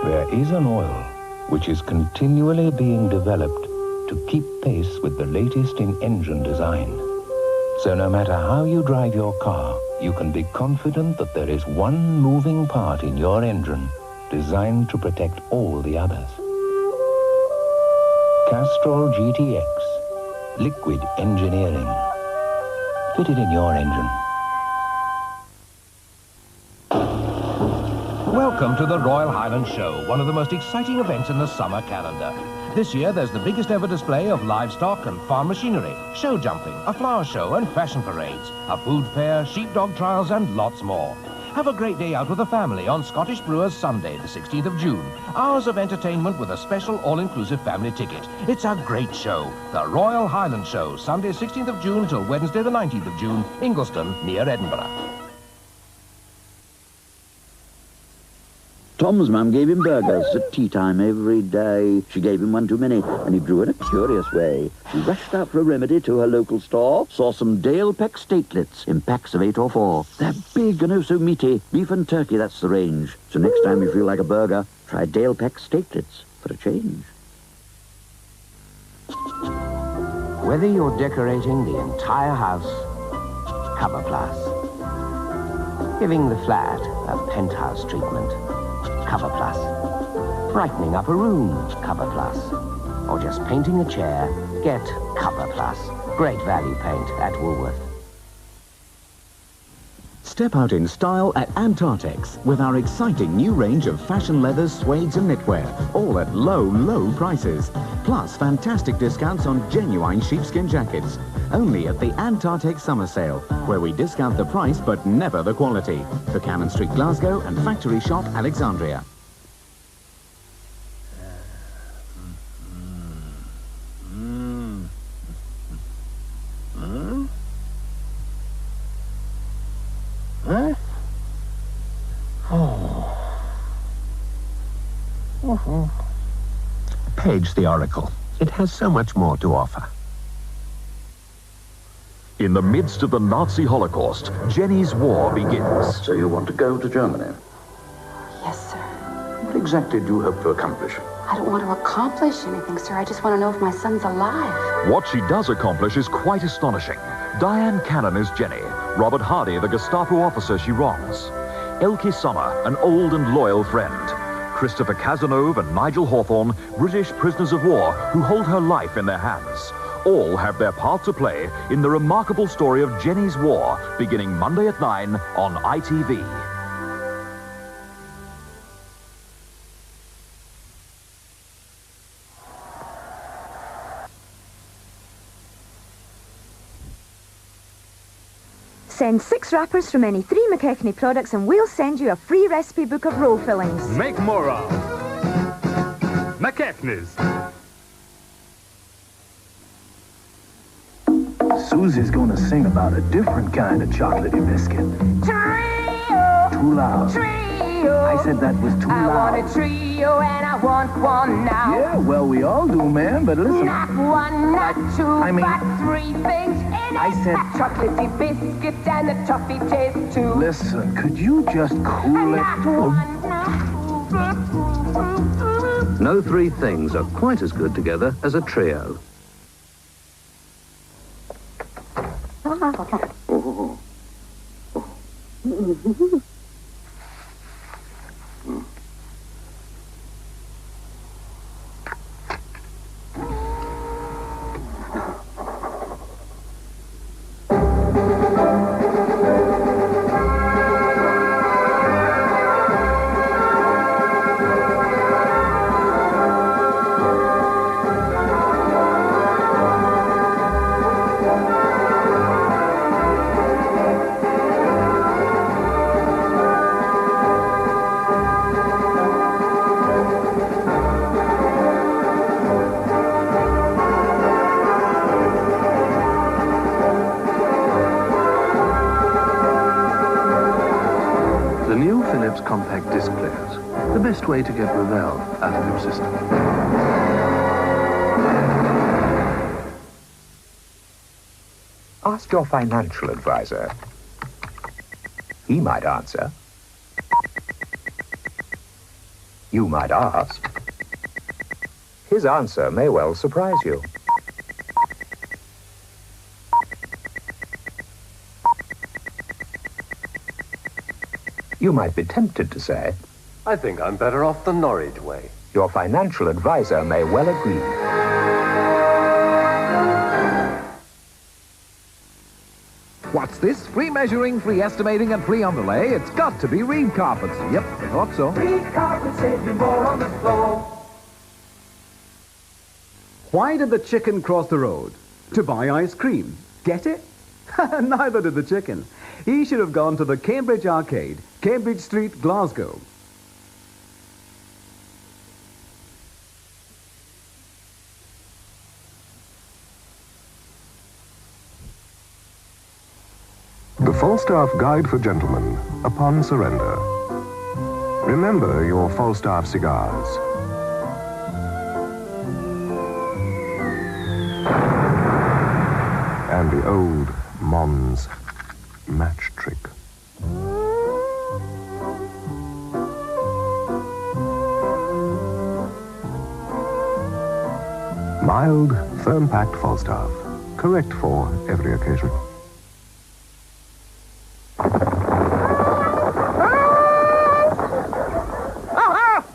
There is an oil which is continually being developed to keep pace with the latest in engine design. So no matter how you drive your car, you can be confident that there is one moving part in your engine designed to protect all the others. Castrol GTX, liquid engineering. Fit it in your engine. Welcome to the Royal Highland Show, one of the most exciting events in the summer calendar. This year there's the biggest ever display of livestock and farm machinery, show jumping, a flower show and fashion parades, a food fair, sheepdog trials and lots more. Have a great day out with the family on Scottish Brewers Sunday, the 16th of June. Hours of entertainment with a special all-inclusive family ticket. It's a great show. The Royal Highland Show, Sunday 16th of June till Wednesday the 19th of June, Ingleston, near Edinburgh. Tom's mum gave him burgers at tea time every day. She gave him one too many, and he grew in a curious way. She rushed out for a remedy to her local store, saw some Dale Peck statelets in packs of 8 or 4. They're big and oh so meaty. Beef and turkey, that's the range. So next time you feel like a burger, try Dale Peck statelets for a change. Whether you're decorating the entire house, Cover Plus. Giving the flat a penthouse treatment, Cover Plus. Brightening up a room, Cover Plus. Or just painting a chair, get Cover Plus. Great value paint at Woolworth. Step out in style at Antartex with our exciting new range of fashion leathers, suedes and knitwear, all at low, low prices. Plus fantastic discounts on genuine sheepskin jackets. Only at the Antartex Summer Sale, where we discount the price but never the quality. For Cannon Street, Glasgow and Factory Shop, Alexandria. Page the Oracle. It has so much more to offer. In the midst of the Nazi Holocaust, Jenny's war begins. So you want to go to Germany? Yes, sir. What exactly do you hope to accomplish? I don't want to accomplish anything, sir. I just want to know if my son's alive. What she does accomplish is quite astonishing. Diane Cannon is Jenny, Robert Hardy, the Gestapo officer she wrongs. Elke Sommer, an old and loyal friend. Christopher Cazenove and Nigel Hawthorne, British prisoners of war who hold her life in their hands. All have their part to play in the remarkable story of Jenny's War, beginning Monday at 9 on ITV. Send 6 wrappers from any 3 McKechnie products and we'll send you a free recipe book of roll fillings. Make more of McKechnie's. Susie's gonna sing about a different kind of chocolatey biscuit. Trio! Too loud. Trio! I said that was too loud. I want a trio and I want one now. Yeah, well, we all do, man, but listen. Not one, not two, but 3 things in it. I said... chocolatey biscuit and the toffee taste too. Listen, could you just cool it? Not one, not two. No 3 things are quite as good together as a trio. Compact disc players. The best way to get Ravel out of your system. Ask your financial advisor. He might answer. You might ask. His answer may well surprise you. You might be tempted to say, I think I'm better off the Norwich way. your financial advisor may well agree. What's this? Free measuring, free estimating, and free underlay? It's got to be Reed Carpets. Yep, I thought so. Reed Carpets save you more on the floor. Why did the chicken cross the road? To buy ice cream. Get it? Neither did the chicken. He should have gone to the Cambridge Arcade, Cambridge Street, Glasgow. The Falstaff Guide for Gentlemen, upon surrender. Remember your Falstaff cigars. And the old Mons match trick. Mild, firm-packed Falstaff. Correct for every occasion.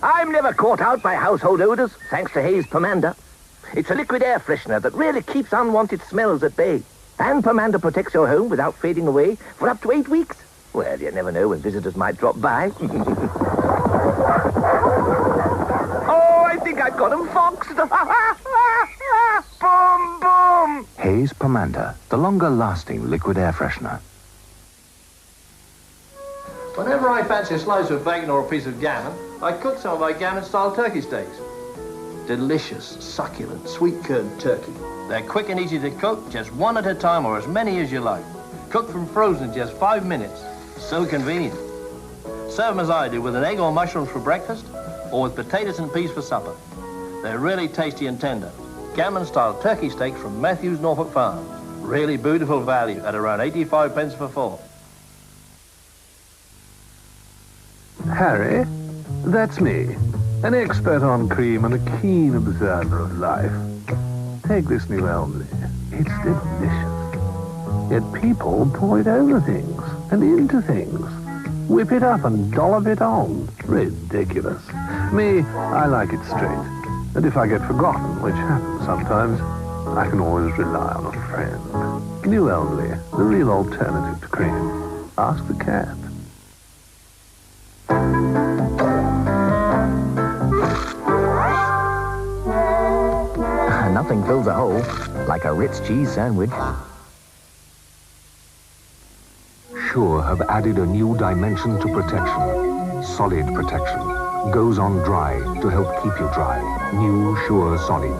I'm never caught out by household odors, thanks to Hayes Pomander. It's a liquid air freshener that really keeps unwanted smells at bay. And Pomander protects your home without fading away for up to 8 weeks. Well, you never know when visitors might drop by. Oh, I think I've got 'em foxed. Boom, boom. Hayes Pomander, the longer-lasting liquid air freshener. Whenever I fancy a slice of bacon or a piece of gammon, I cook some of my gammon-style turkey steaks. Delicious, succulent, sweet-curd turkey. They're quick and easy to cook, just one at a time or as many as you like. Cooked from frozen in just 5 minutes. So convenient. Serve them as I do, with an egg or mushrooms for breakfast, or with potatoes and peas for supper. They're really tasty and tender. Gammon-style turkey steaks from Matthew's Norfolk Farm. Really beautiful value at around 85 pence for 4. Harry, that's me. An expert on cream and a keen observer of life. Take this New Elmley. It's delicious. Yet people pour it over things and into things. Whip it up and dollop it on. Ridiculous. Me, I like it straight. And if I get forgotten, which happens sometimes, I can always rely on a friend. New Elmley, the real alternative to cream. Ask the cat. Nothing fills a hole like a Ritz cheese sandwich. Sure have added a new dimension to protection. Solid protection. Goes on dry to help keep you dry. New Sure Solid.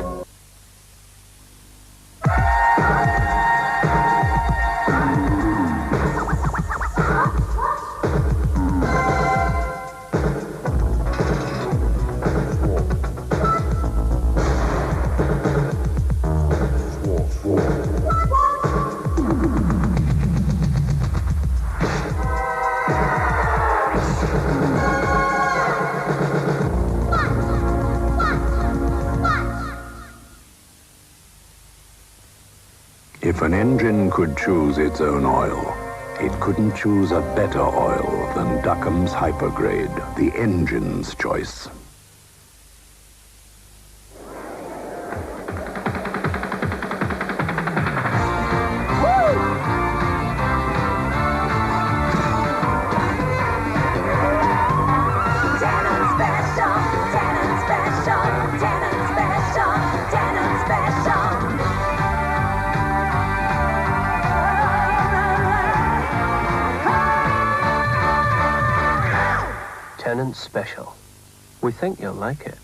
If an engine could choose its own oil, it couldn't choose a better oil than Duckham's Hypergrade, the engine's choice. Tenant Special. We think you'll like it.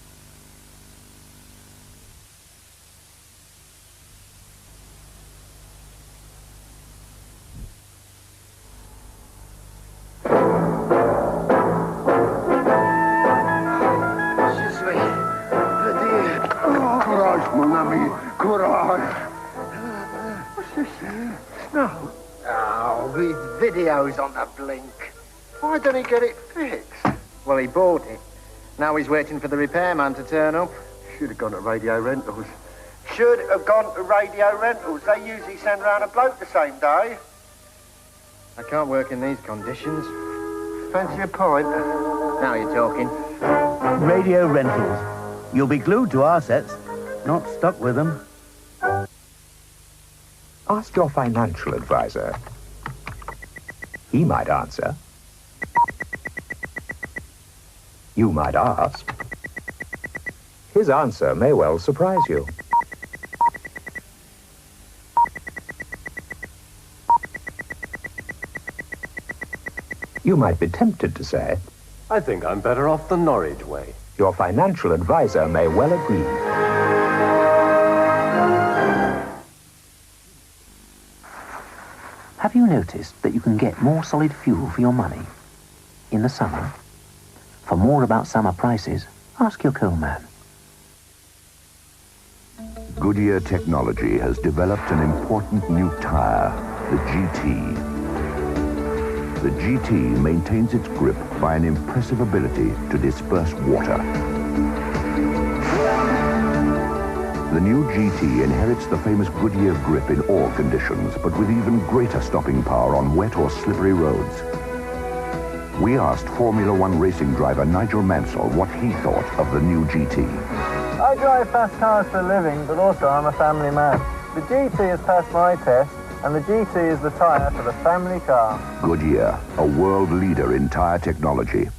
Courage, mon ami. Courage. What's this? Snow? Oh, his video's on the blink. Why don't he get it fixed? Well, he bought it. Now he's waiting for the repairman to turn up. Should have gone to Radio Rentals. Should have gone to Radio Rentals. They usually send round a bloke the same day. I can't work in these conditions. Fancy a pint? Now you're talking. Radio Rentals. You'll be glued to our sets, not stuck with them. Ask your financial advisor. He might answer. You might ask. His answer may well surprise you. You might be tempted to say, I think I'm better off the Norwich way. Your financial advisor may well agree. Have you noticed that you can get more solid fuel for your money in the summer? For more about summer prices, ask your coal man. Goodyear Technology has developed an important new tire, the GT. The GT maintains its grip by an impressive ability to disperse water. The new GT inherits the famous Goodyear grip in all conditions, but with even greater stopping power on wet or slippery roads. We asked Formula One racing driver Nigel Mansell what he thought of the new GT. I drive fast cars for a living, but also I'm a family man. The GT has passed my test, and the GT is the tyre for the family car. Goodyear, a world leader in tyre technology.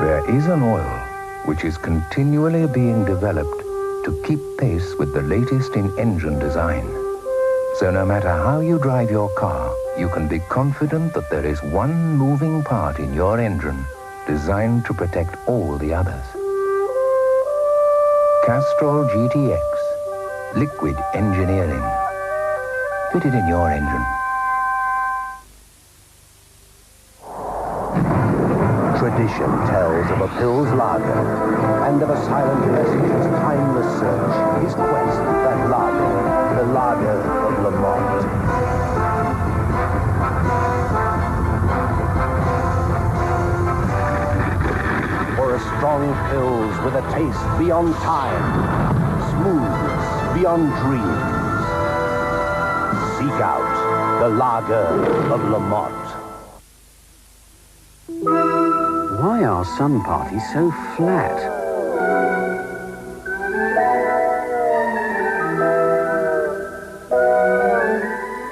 There is an oil which is continually being developed to keep pace with the latest in engine design. So no matter how you drive your car, you can be confident that there is one moving part in your engine designed to protect all the others. Castrol GTX, liquid engineering. Fit it in your engine. Tradition tells of a Pils lager and of a silent messenger's timeless search, his quest, that lager, the lager of Lamont. For a strong Pils with a taste beyond time, smoothness beyond dreams. Seek out the lager of Lamont. Why are some parties so flat?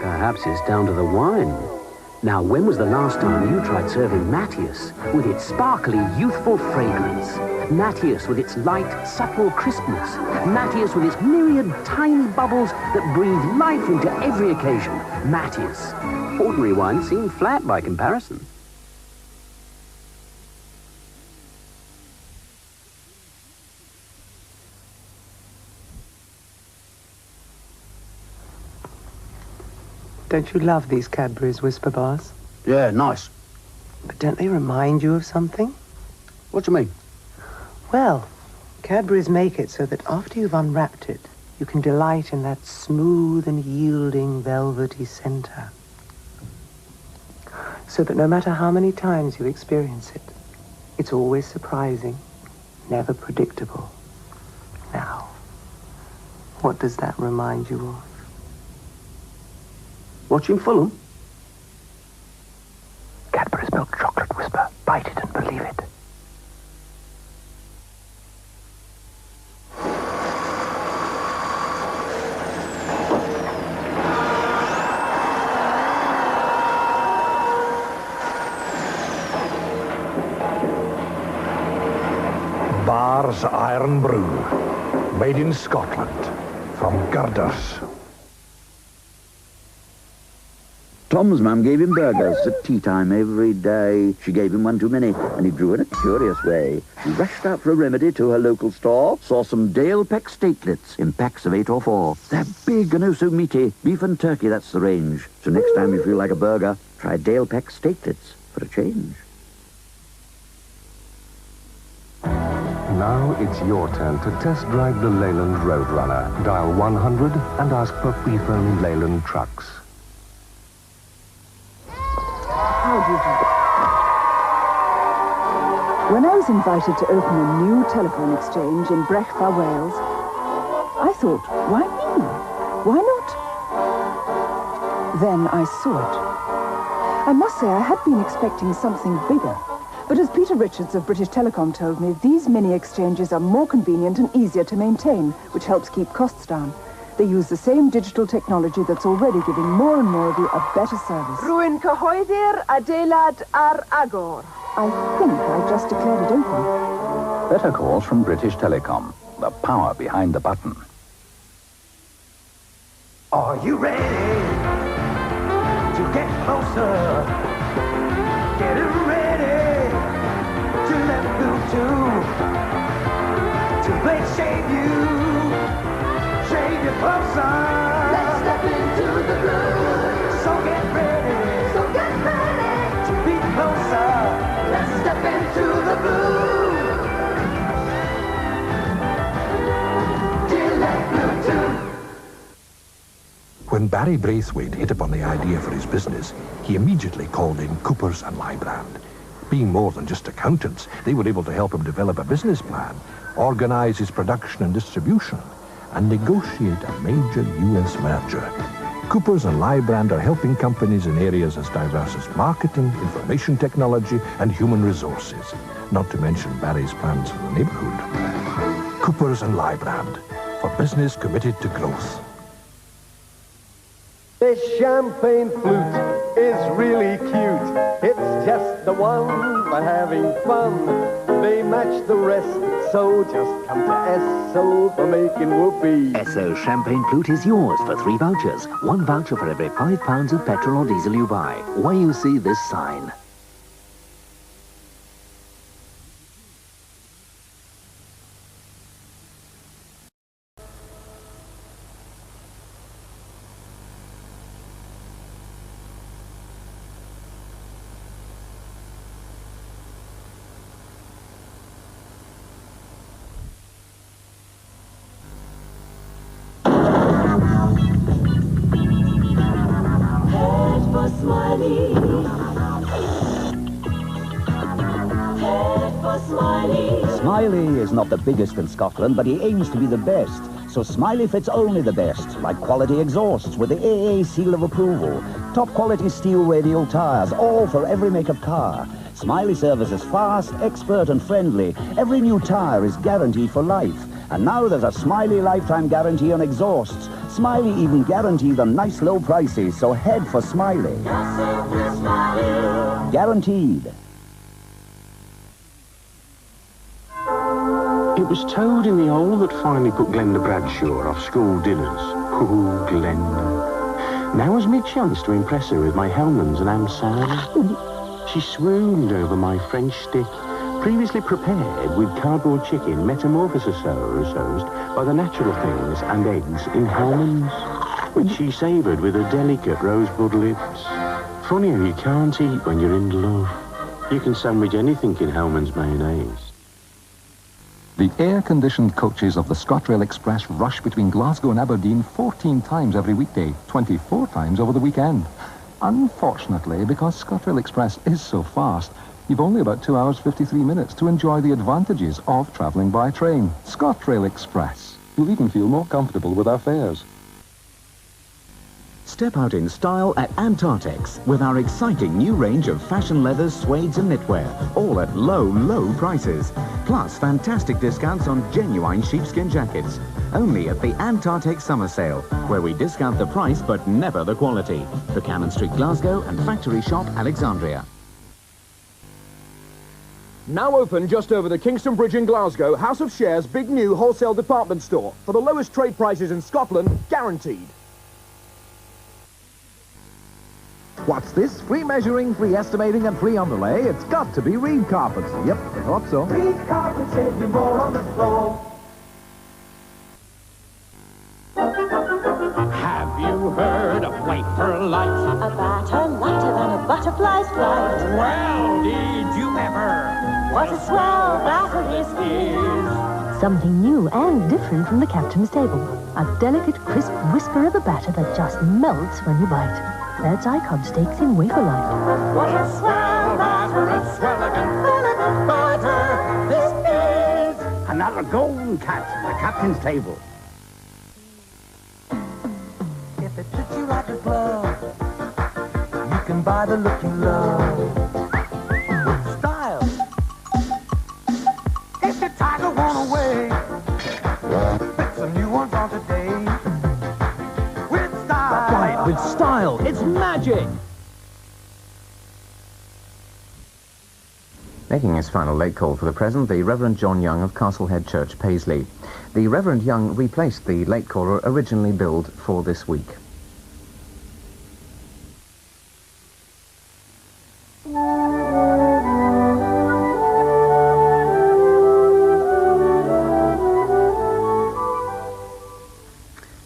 Perhaps it's down to the wine. Now, when was the last time you tried serving Matthias with its sparkly, youthful fragrance? Matthias with its light, subtle crispness. Matthias with its myriad tiny bubbles that breathe life into every occasion. Matthias. Ordinary wines seem flat by comparison. Don't you love these Cadbury's Whisper Bars? Yeah, nice. But don't they remind you of something? What do you mean? Well, Cadbury's make it so that after you've unwrapped it, you can delight in that smooth and yielding velvety center. So that no matter how many times you experience it, it's always surprising, never predictable. Now, what does that remind you of? Watching Fulham? Cadbury's Milk Chocolate Whisper. Bite it and believe it. Bar's Iron Brew, made in Scotland, from girders. Tom's mum gave him burgers at tea time every day. She gave him one too many, and he grew in a curious way. She rushed out for a remedy to her local store, saw some Dale Peck statelets in packs of 8 or 4. They're big and oh so meaty. Beef and turkey, that's the range. So next time you feel like a burger, try Dale Peck statelets for a change. Now it's your turn to test drive the Leyland Roadrunner. Dial 100 and ask for free-phone Leyland trucks. Oh, When I was invited to open a new telephone exchange in Brechfa, Wales, I thought, why me? Why not? Then I saw it. I must say I had been expecting something bigger. But as Peter Richards of British Telecom told me, these mini exchanges are more convenient and easier to maintain, which helps keep costs down. They use the same digital technology that's already giving more and more of you a better service. Rwy'n cyhoeddi'r adeilad ar agor. I think I just declared it open. Better calls from British Telecom. The power behind the button. Are you ready to get closer? Get ready to let blue to play shave you closer. Let's step into the blue. So get ready to be closer. Let's step into the blue. When Barry Braithwaite hit upon the idea for his business, he immediately called in Coopers and Lybrand. Being more than just accountants, they were able to help him develop a business plan, organize his production and distribution, and negotiate a major U.S. merger. Coopers and Lybrand are helping companies in areas as diverse as marketing, information technology, and human resources, not to mention Barry's plans for the neighborhood. Coopers and Lybrand, for business committed to growth. This champagne flute is really cute. It's just the one for having fun. They match the rest, so just come to Esso for making whoopee. Esso Champagne Flute is yours for 3 vouchers. 1 voucher for every £5 of petrol or diesel you buy. Where you see this sign. Smiley is not the biggest in Scotland, but he aims to be the best. So Smiley fits only the best, like quality exhausts with the AA seal of approval. Top quality steel radial tyres, all for every make of car. Smiley service is fast, expert and friendly. Every new tyre is guaranteed for life. And now there's a Smiley lifetime guarantee on exhausts. Smiley even guaranteed on nice low prices, so head for Smiley. Guaranteed. It was Toad in the hole that finally put Glenda Bradshaw off school dinners. Poor Glenda. Now was my chance to impress her with my Hellmann's and ham salad. She swooned over my French stick, previously prepared with cardboard chicken metamorphosis by the natural things and eggs in Hellmann's, which she savoured with her delicate rosebud lips. Funny how you can't eat when you're in love. You can sandwich anything in Hellmann's mayonnaise. The air-conditioned coaches of the ScotRail Express rush between Glasgow and Aberdeen 14 times every weekday, 24 times over the weekend. Unfortunately, because ScotRail Express is so fast, you've only about 2 hours 53 minutes to enjoy the advantages of travelling by train. ScotRail Express. You'll even feel more comfortable with our fares. Step out in style at Antartex with our exciting new range of fashion leathers, suedes and knitwear, all at low, low prices. Plus fantastic discounts on genuine sheepskin jackets. Only at the Antartex Summer Sale, where we discount the price but never the quality. For Cannon Street, Glasgow and Factory Shop, Alexandria. Now open just over the Kingston Bridge in Glasgow, House of Shares' big new wholesale department store. For the lowest trade prices in Scotland, guaranteed. What's this? Free measuring, free estimating and free underlay? It's got to be Reed Carpets. Yep, I thought so. Reed Carpets save you more on the floor. Have you heard of Wait for Light? A batter lighter than a butterfly's flight. Well, did you ever? What a swell batter this is. Something new and different from the captain's table. A delicate, crisp whisper of a batter that just melts when you bite. That's Icon Steaks in wafer light. What a swell batter, a swell elegant batter. a golden cat at the captain's table. If it fits you like a glove, you can buy the look you love with style. If your tiger won't away, fit some new ones on today with style. Right, with style. It's magic. Making his final late call for the present, the Reverend John Young of Castlehead Church, Paisley. The Reverend Young replaced the late caller originally billed for this week.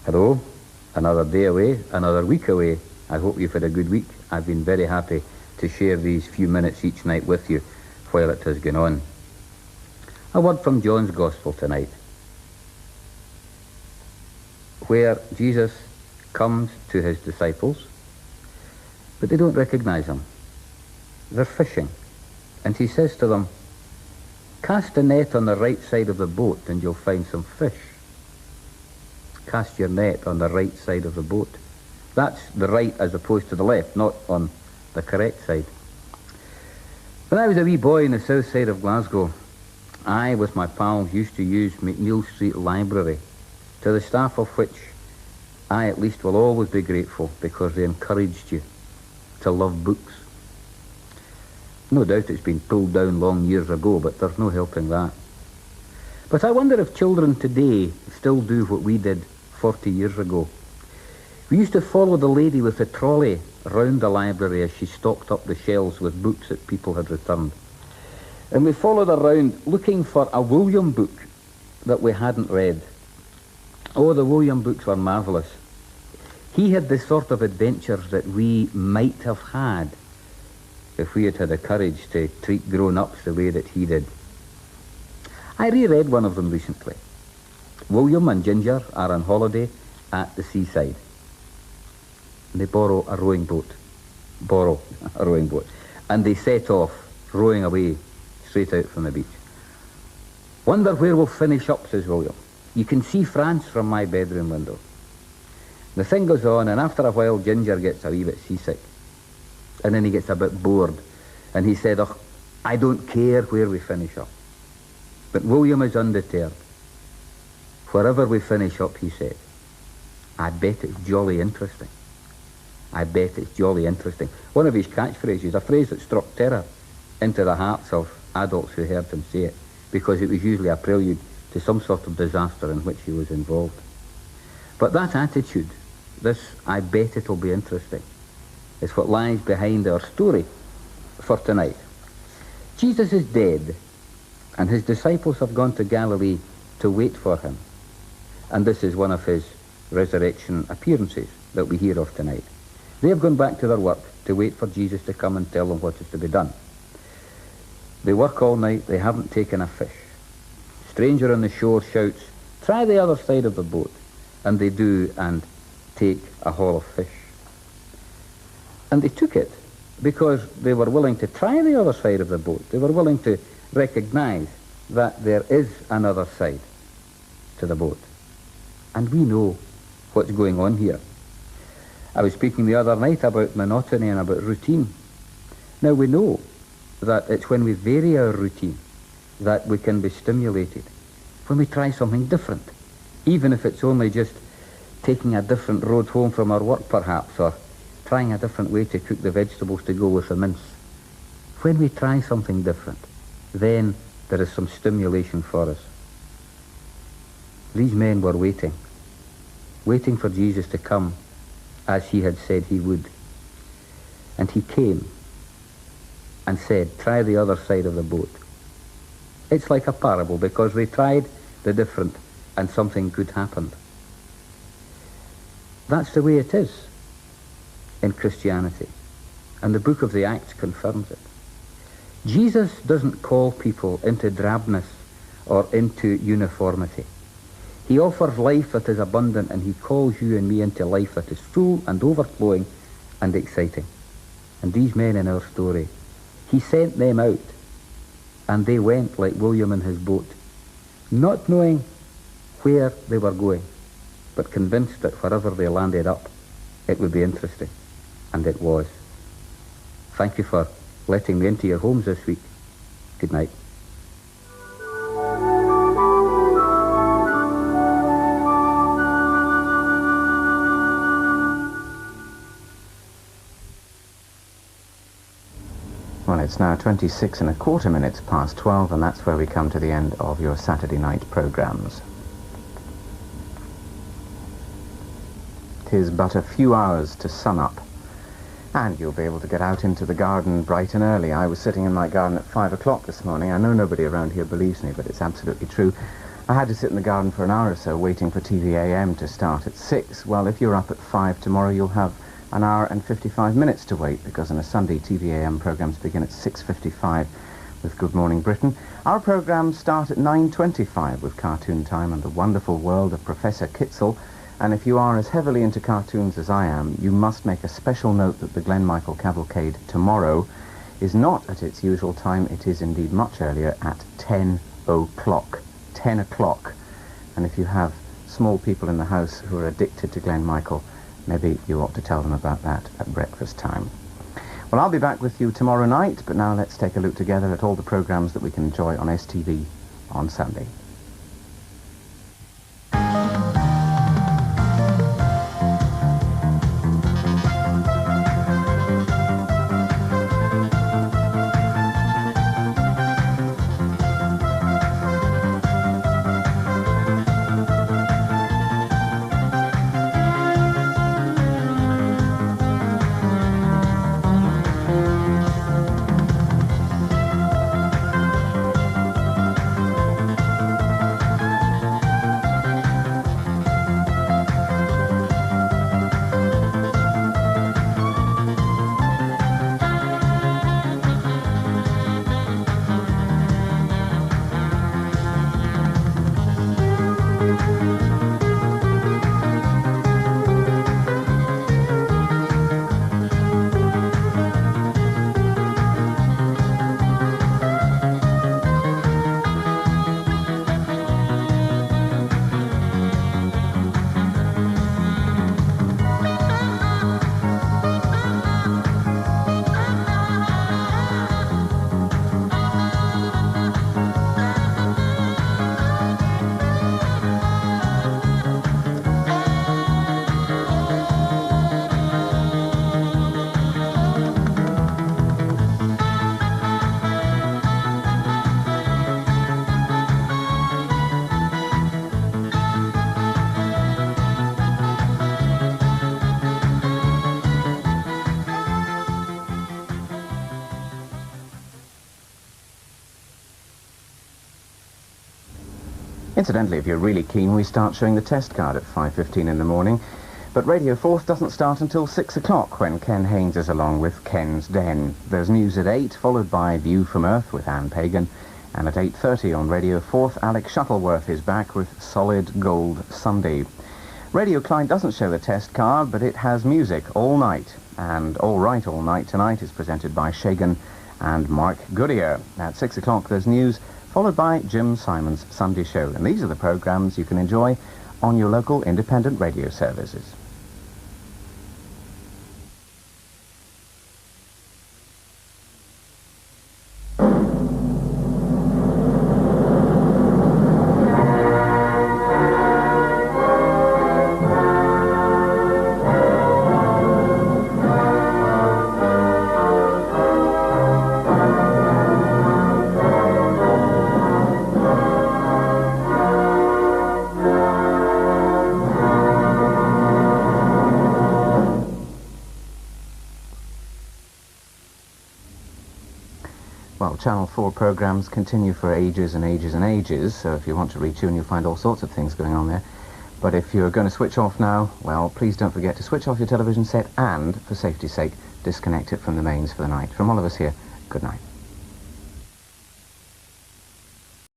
Hello, another day away, another week away. I hope you've had a good week. I've been very happy to share these few minutes each night with you while it has gone on. A word from John's Gospel tonight, where Jesus comes to his disciples, but they don't recognize him. They're fishing, and he says to them, cast a net on the right side of the boat and you'll find some fish. Cast your net on the right side of the boat. That's the right as opposed to the left, not on the correct side. When I was a wee boy in the south side of Glasgow, I, with my pals, used to use McNeill Street Library, to the staff of which I at least will always be grateful, because they encouraged you to love books. No doubt it's been pulled down long years ago, but there's no helping that. But I wonder if children today still do what we did 40 years ago. We used to follow the lady with the trolley round the library as she stocked up the shelves with books that people had returned. And we followed her around looking for a William book that we hadn't read. Oh, the William books were marvellous. He had the sort of adventures that we might have had if we had had the courage to treat grown-ups the way that he did. I reread one of them recently. William and Ginger are on holiday at the seaside. They borrow a rowing boat. And they set off, rowing away straight out from the beach. Wonder where we'll finish up, says William. You can see France from my bedroom window. The thing goes on, and after a while Ginger gets a wee bit seasick. And then he gets a bit bored. And he said, oh, I don't care where we finish up. But William is undeterred. Wherever we finish up, he said, I bet it's jolly interesting. I bet it's jolly interesting. One of his catchphrases, a phrase that struck terror into the hearts of adults who heard him say it, because it was usually a prelude to some sort of disaster in which he was involved. But that attitude, this I bet it'll be interesting, is what lies behind our story for tonight. Jesus is dead, and his disciples have gone to Galilee to wait for him. And this is one of his resurrection appearances that we hear of tonight. They have gone back to their work to wait for Jesus to come and tell them what is to be done. They work all night, they haven't taken a fish. Stranger on the shore shouts, try the other side of the boat. And they do, and take a haul of fish. And they took it because they were willing to try the other side of the boat. They were willing to recognize that there is another side to the boat. And we know what's going on here. I was speaking the other night about monotony and about routine. Now we know that it's when we vary our routine that we can be stimulated. When we try something different, even if it's only just taking a different road home from our work perhaps, or trying a different way to cook the vegetables to go with the mince. When we try something different, then there is some stimulation for us. These men were waiting for Jesus to come as he had said he would. And he came and said, try the other side of the boat. It's like a parable because they tried the different and something good happened. That's the way it is in Christianity. And the book of the Acts confirms it. Jesus doesn't call people into drabness or into uniformity. He offers life that is abundant, and he calls you and me into life that is full and overflowing and exciting. And these men in our story, he sent them out, and they went like William in his boat, not knowing where they were going, but convinced that wherever they landed up, it would be interesting. And it was. Thank you for letting me into your homes this week. Good night. Well, it's now 26¼ minutes past 12, and that's where we come to the end of your Saturday night programmes. 'Tis but a few hours to sun up, and you'll be able to get out into the garden bright and early. I was sitting in my garden at 5 o'clock this morning. I know nobody around here believes me, but it's absolutely true. I had to sit in the garden for an hour or so waiting for TVAM to start at 6. Well, if you're up at 5 tomorrow, you'll have an hour and 55 minutes to wait, because on a Sunday, TVAM programmes begin at 6:55 with Good Morning Britain. Our programmes start at 9:25 with Cartoon Time and the Wonderful World of Professor Kitzel. And if you are as heavily into cartoons as I am, you must make a special note that the Glen Michael Cavalcade tomorrow is not at its usual time. It is indeed much earlier, at 10 o'clock. 10 o'clock. And if you have small people in the house who are addicted to Glen Michael, maybe you ought to tell them about that at breakfast time. Well, I'll be back with you tomorrow night, but now let's take a look together at all the programmes that we can enjoy on STV on Sunday. Incidentally, if you're really keen, we start showing the test card at 5:15 in the morning. But Radio 4th doesn't start until 6 o'clock, when Ken Haynes is along with Ken's Den. There's news at 8, followed by View from Earth with Anne Pagan. And at 8:30 on Radio 4th, Alex Shuttleworth is back with Solid Gold Sunday. Radio Clyde doesn't show the test card, but it has music all night. And All Right All Night tonight is presented by Shagan and Mark Goodyear. At 6 o'clock there's news, followed by Jim Simon's Sunday Show. And these are the programmes you can enjoy on your local independent radio services. Well, Channel 4 programmes continue for ages and ages and ages, so if you want to retune, you'll find all sorts of things going on there. But if you're going to switch off now, well, please don't forget to switch off your television set and, for safety's sake, disconnect it from the mains for the night. From all of us here, good night.